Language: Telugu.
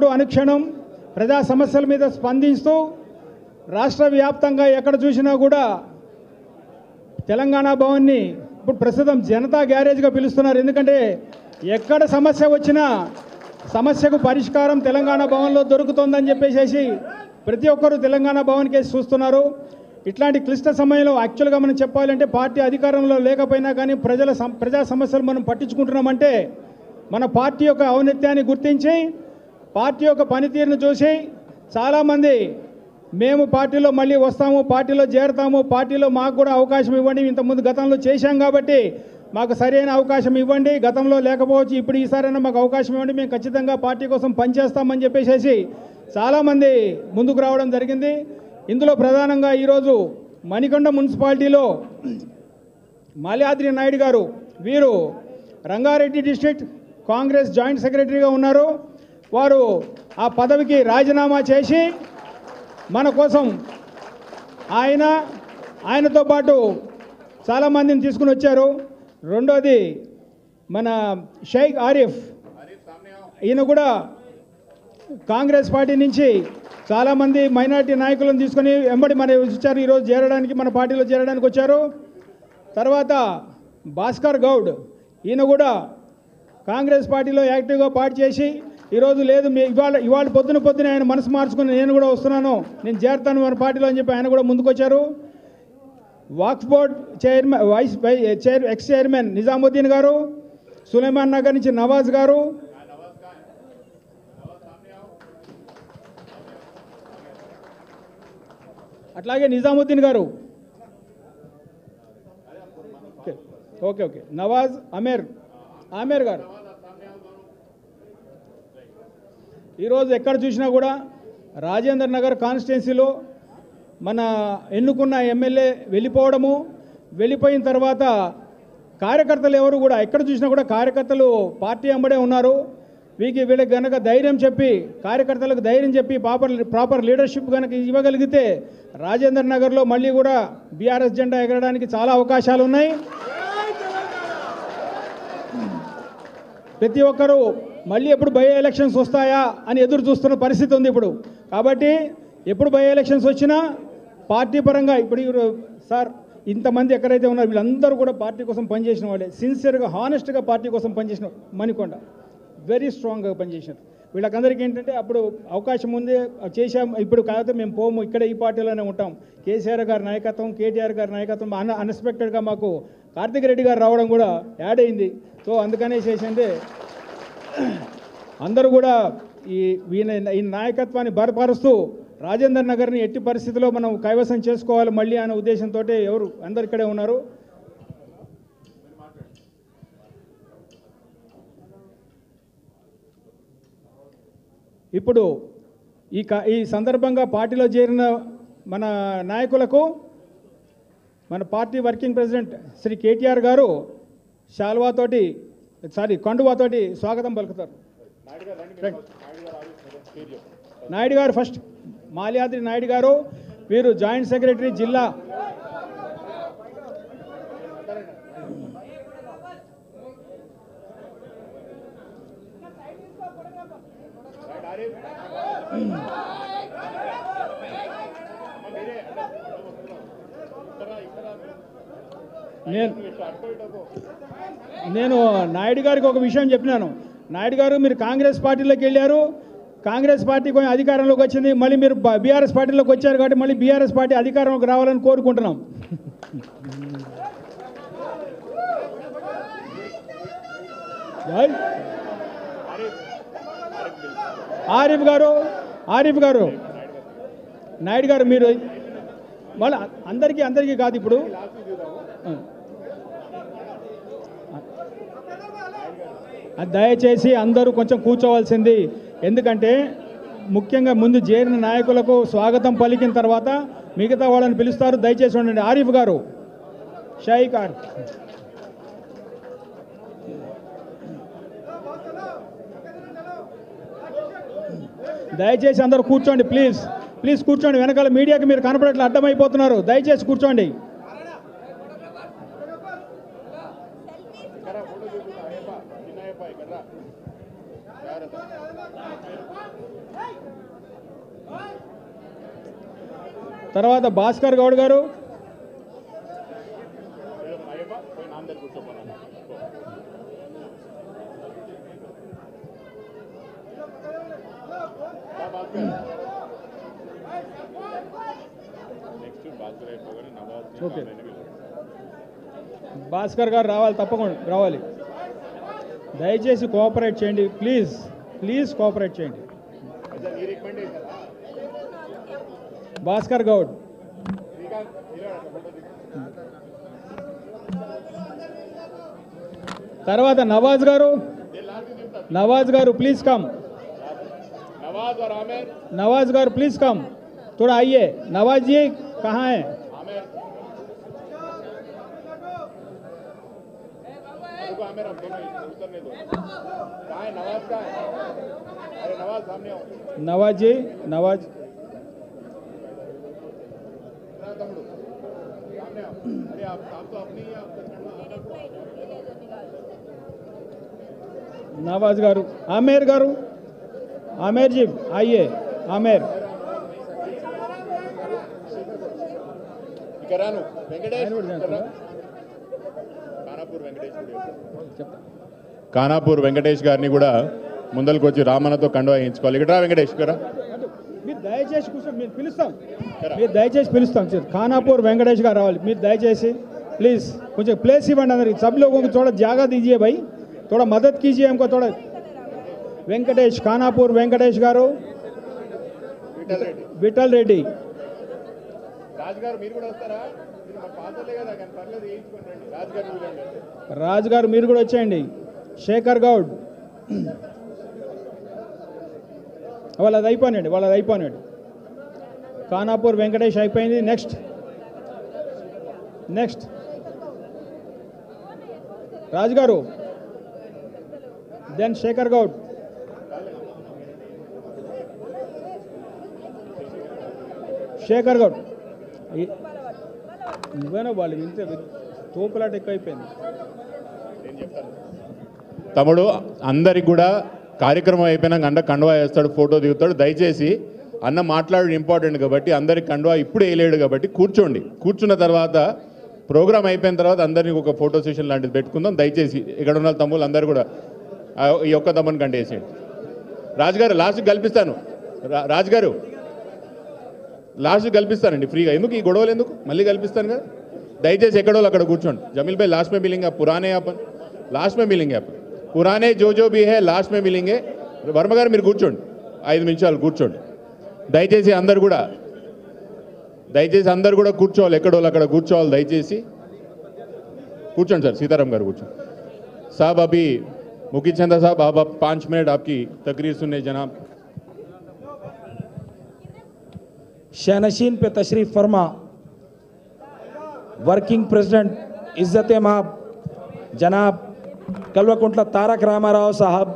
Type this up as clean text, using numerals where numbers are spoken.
ఎప్పటికప్పుడు అనుక్షణం ప్రజా సమస్యల మీద స్పందిస్తూ రాష్ట్ర వ్యాప్తంగా ఎక్కడ చూసినా కూడా తెలంగాణ భవన్ని ఇప్పుడు ప్రస్తుతం జనతా గ్యారేజ్గా పిలుస్తున్నారు. ఎందుకంటే ఎక్కడ సమస్య వచ్చినా సమస్యకు పరిష్కారం తెలంగాణ భవన్లో దొరుకుతుందని చెప్పేసి ప్రతి ఒక్కరూ తెలంగాణ భవన్ కేసు చూస్తున్నారు. ఇట్లాంటి క్లిష్ట సమయంలో యాక్చువల్గా మనం చెప్పాలంటే పార్టీ అధికారంలో లేకపోయినా కానీ ప్రజా సమస్యలు మనం పట్టించుకుంటున్నామంటే మన పార్టీ యొక్క ఔన్నత్యాన్ని గుర్తించి పార్టీ యొక్క పనితీరును చూసి చాలామంది మేము పార్టీలో మళ్ళీ వస్తాము, పార్టీలో చేరతాము, పార్టీలో మాకు కూడా అవకాశం ఇవ్వండి, ఇంతకుముందు గతంలో చేశాం కాబట్టి మాకు సరైన అవకాశం ఇవ్వండి, గతంలో లేకపోవచ్చు ఇప్పుడు ఈసారైనా మాకు అవకాశం ఇవ్వండి, మేము ఖచ్చితంగా పార్టీ కోసం పనిచేస్తామని చెప్పేసి చాలామంది ముందుకు రావడం జరిగింది. ఇందులో ప్రధానంగా ఈరోజు మణికొండ మున్సిపాలిటీలో మాల్యాద్రి నాయుడు గారు వీరు రంగారెడ్డి డిస్ట్రిక్ట్ కాంగ్రెస్ జాయింట్ సెక్రటరీగా ఉన్నారు. వారు ఆ పదవికి రాజీనామా చేసి మన కోసం ఆయనతో పాటు చాలామందిని తీసుకుని వచ్చారు. రెండోది మన షేక్ ఆరిఫ్, ఈయన కూడా కాంగ్రెస్ పార్టీ నుంచి చాలామంది మైనారిటీ నాయకులను తీసుకొని వెంబడి మన వచ్చారు, ఈరోజు చేరడానికి మన పార్టీలో చేరడానికి వచ్చారు. తర్వాత భాస్కర్ గౌడ్, ఈయన కూడా కాంగ్రెస్ పార్టీలో యాక్టివ్గా పార్టీ చేసి ఈరోజు లేదు ఇవాళ పొద్దున ఆయన మనసు మార్చుకుని నేను కూడా వస్తున్నాను, నేను చేరుతాను మన పార్టీలో అని చెప్పి ఆయన కూడా ముందుకొచ్చారు. Waqf board X chairman Nizamuddin గారు, సులేమాన్ నగర్ నుంచి నవాజ్ గారు, అట్లాగే నిజాముద్దీన్ గారు, ఓకే నవాజ్ ఆమేర్ గారు. ఈరోజు ఎక్కడ చూసినా కూడా రాజేందర్ నగర్ కాన్స్టిట్యున్సీలో మన ఎన్నుకున్న ఎమ్మెల్యే వెళ్ళిపోయిన తర్వాత కార్యకర్తలు ఎవరు కూడా ఎక్కడ చూసినా కూడా కార్యకర్తలు పార్టీ వెంబడే ఉన్నారు. వీళ్ళకి కనుక ధైర్యం చెప్పి కార్యకర్తలకు ధైర్యం చెప్పి ప్రాపర్ లీడర్షిప్ కనుక ఇవ్వగలిగితే రాజేందర్ నగర్లో మళ్ళీ కూడా బీఆర్ఎస్ జెండా ఎగరడానికి చాలా అవకాశాలు ఉన్నాయి. ప్రతి ఒక్కరూ మళ్ళీ ఎప్పుడు బై ఎలక్షన్స్ వస్తాయా అని ఎదురు చూస్తున్న పరిస్థితి ఉంది ఇప్పుడు. కాబట్టి ఎప్పుడు బై ఎలక్షన్స్ వచ్చినా పార్టీ పరంగా ఇప్పుడు సార్ ఇంతమంది ఎక్కడైతే ఉన్నారో వీళ్ళందరూ కూడా పార్టీ కోసం పనిచేసిన వాళ్ళే, సిన్సియర్గా హానెస్ట్గా పార్టీ కోసం పనిచేసిన మణికొండ వెరీ స్ట్రాంగ్గా పనిచేసినారు. వీళ్ళకందరికీ ఏంటంటే అప్పుడు అవకాశం ఉంది చేశాం, ఇప్పుడు కాకపోతే మేము పోము, ఇక్కడ ఈ పార్టీలోనే ఉంటాం. కేసీఆర్ గారి నాయకత్వం, కేటీఆర్ గారి నాయకత్వం అన్ఎక్స్పెక్టెడ్గా మాకు కార్తిక్ రెడ్డి గారు రావడం కూడా యాడ్ అయింది. సో అందుకనే చేసిందే అందరూ కూడా ఈ నాయకత్వాన్ని బలపరుస్తూ రాజేందర్ నగర్ని ఎట్టి పరిస్థితిలో మనం కైవసం చేసుకోవాలి మళ్ళీ అనే ఉద్దేశంతో అందరు ఇక్కడే ఉన్నారు. ఇప్పుడు ఈ సందర్భంగా పార్టీలో చేరిన మన నాయకులకు మన party working president Shri KTR గారు కండువాతోటి స్వాగతం పలుకుతారు. నాయుడు గారు ఫస్ట్, మాల్యాద్రి నాయుడు గారు, వీరు జాయింట్ సెక్రటరీ జిల్లా. నేను నాయుడు గారికి ఒక విషయం చెప్పినాను. నాయుడు గారు మీరు కాంగ్రెస్ పార్టీలోకి వెళ్ళారు, కాంగ్రెస్ పార్టీ కొంచెం అధికారంలోకి వచ్చింది, మళ్ళీ మీరు బీఆర్ఎస్ పార్టీలోకి వచ్చారు కాబట్టి మళ్ళీ బీఆర్ఎస్ పార్టీ అధికారంలోకి రావాలని కోరుకుంటున్నాం. ఆరిఫ్ గారు నాయుడు గారు మీరు వాళ్ళ అందరికీ కాదు, ఇప్పుడు దయచేసి అందరూ కొంచెం కూర్చోవలసింది. ఎందుకంటే ముఖ్యంగా ముందు చేరిన నాయకులకు స్వాగతం పలికిన తర్వాత మిగతా వాళ్ళని పిలుస్తారు. దయచేసి ఉండండి. ఆరిఫ్ గారు, షాయిక్ గారు, దయచేసి అందరూ కూర్చోండి. ప్లీజ్ కూర్చోండి. వెనకాల మీడియాకి మీరు కనపడట్లు అడ్డమైపోతున్నారు. దయచేసి కూర్చోండి. తర్వాత భాస్కర్ గౌడ్ గారు, ఓకే భాస్కర్ గారు రావాలి, తప్పకుండా రావాలి. దయచేసి కోఆపరేట్ చేయండి ప్లీజ్, ప్లీజ్ కోఆపరేట్ చేయండి. భాస్కర్ గౌడ్, తర్వాత నవాజ్ గారు, నవాజ్ గారు ప్లీజ్ కమ్, नवाज गार प्लीज कम, थोड़ा आइए. नवाज जी कहाँ हैं? नवाज जी, नवाज नवाज गारू, आमेर गारू, आमेर जी आइए. आमेर కానాపూర్ వెంకటేష్ గారిని కూడా ముందరికి వచ్చి రామన్నతో కండువా వేయించుకోవాలి. ఇక్కడ వెంకటేష్ గారు మీరు దయచేసి కూర్చొని మీరు పిలుస్తాం, మీరు దయచేసి పిలుస్తాం. ఖానాపూర్ వెంకటేష్ గారు రావాలి. మీరు దయచేసి ప్లీజ్ కొంచెం ప్లేస్ ఇవ్వండి అందరికి. सब लोगों को थोड़ा जगह दीजिए भाई, थोड़ा मदद कीजिए हमको थोड़ा. వెంకటేష్, ఖానాపూర్ వెంకటేష్ గారు, విఠల్ రెడ్డి, రాజ్ గారు మీరు కూడా వచ్చేయండి. శేఖర్ గౌడ్, వాళ్ళది అయిపోయినాడు. ఖానాపూర్ వెంకటేష్ అయిపోయింది. నెక్స్ట్ రాజ్ గారు, దెన్ శేఖర్ గౌడ్. శేఖర్ గౌడ్ నువ్వేనా వాళ్ళు ఇంతే తోపులాట ఎక్కువైపోయింది. తమ్ముడు అందరికి కూడా కార్యక్రమం అయిపోయినాక అన్న కండువా వేస్తాడు, ఫోటో దిగుతాడు. దయచేసి అన్న మాట్లాడడం ఇంపార్టెంట్ కాబట్టి అందరికి కండువా ఇప్పుడు వేయలేడు కాబట్టి కూర్చోండి. కూర్చున్న తర్వాత ప్రోగ్రామ్ అయిపోయిన తర్వాత అందరినీ ఒక ఫోటో సెషన్ లాంటిది పెట్టుకుందాం. దయచేసి ఇక్కడ ఉన్న తమ్ముళ్ళు అందరూ కూడా ఈ ఒక్క తమ్ముని కంటే వేసేయండి. రాజుగారు లాస్ట్కి కల్పిస్తాను, రాజుగారు లాస్ట్కి కల్పిస్తానండి ఫ్రీగా. ఎందుకు ఈ గొడవలు ఎందుకు, మళ్ళీ కల్పిస్తాను కదా. దయచేసి ఎక్కడో అక్కడ కూర్చోండి. జमील भाई लास्ट में मिलेंगे, पुराने अपन लास्ट में मिलेंगे, अपन पुराने जो भी है लास्ट में मिलेंगे. వర్మ గారు మీరు కూర్చోండి, 5 నిమిషాలు కూర్చోండి. దయచేసి అందరు కూడా కూర్చోవాలి, ఎక్కడో అక్కడ కూర్చోవాలి. దయచేసి కూర్చోండి సార్. సీతారాం గారు కూర్చోండి. साहब अभी मुकी चंदा साहब आप 5 मिनट आपकी तकरीर सुनने जनाब. शानशीन पे तशरीफ़ फरमा वर्किंग प्रेसिडेंट इज़्ज़त माब जनाब कल्वकुंटला तारक रामाराव साहब